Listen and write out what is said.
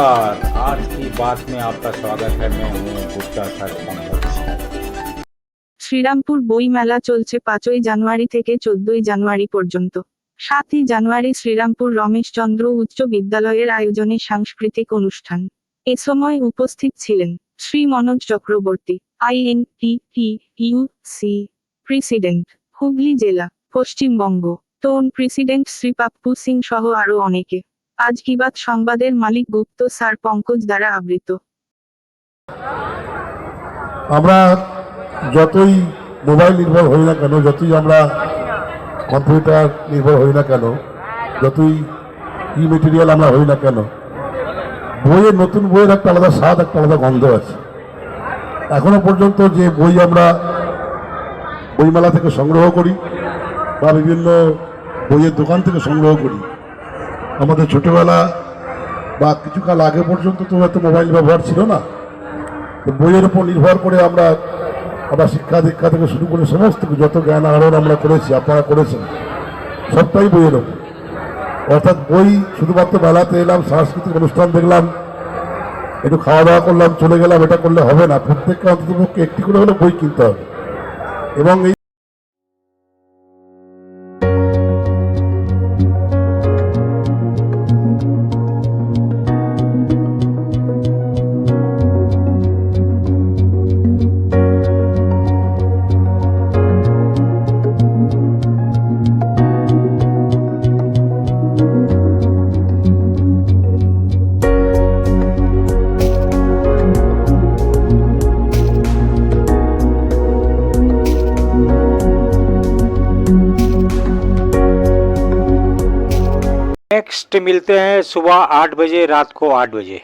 नमस्कार, आज की बात में आपका स्वागत है। मैं हूँ गुप्ता सर पंकज। শ্রীরামপুর বই মেলা চলছে 5ই জানুয়ারি থেকে 14ই জানুয়ারি পর্যন্ত। 7ই জানুয়ারি শ্রীরামপুর রমেশচন্দ্র উচ্চ বিদ্যালয়ের আয়োজনে সাংস্কৃতিক অনুষ্ঠান। এ সময় উপস্থিত ছিলেন শ্রী মনোজ চক্রবর্তী, INTTUC প্রেসিডেন্ট, হুগলি জেলা, পশ্চিমবঙ্গ, টাউন প্রেসিডেন্ট শ্রী পাপ্পু সিং সহ আরও অনেকে। আজ কি বাত সংবাদের মালিক গুপ্ত স্যার পঙ্কজ দ্বারা আবৃত। আমরা যতই মোবাইল নির্ভর হই না কেন, যতই আমরা কম্পিউটার নির্ভর হই না কেন, যতই মেটেরিয়াল আমরা হই না কেন, বইয়ের নতুন বইয়ের একটা আলাদা স্বাদ, একটা আলাদা গন্ধ আছে। এখনো পর্যন্ত যে বই আমরা বইমেলা থেকে সংগ্রহ করি বা বিভিন্ন বইয়ের দোকান থেকে সংগ্রহ করি, আমাদের ছোটবেলা বা কিছুকাল আগে পর্যন্ত তো এত মোবাইল ব্যবহার ছিল না। বইয়ের উপর নির্ভর করে আমরা শিক্ষা দীক্ষা থেকে শুরু করে সমস্ত যত জ্ঞান আহরণ আমরা করেছি, আপনারা করেছেন, সবটাই বইয়ের উপর। অর্থাৎ বই শুধুমাত্র মেলাতে এলাম, সাংস্কৃতিক অনুষ্ঠান দেখলাম, একটু খাওয়া দাওয়া করলাম, চলে গেলাম, এটা করলে হবে না। প্রত্যেককে অন্ততপক্ষে একটি করে হলে বই কিনতে হবে। এবং এই नेक्स्ट मिलते हैं सुबह 8 बजे, रात को 8 बजे।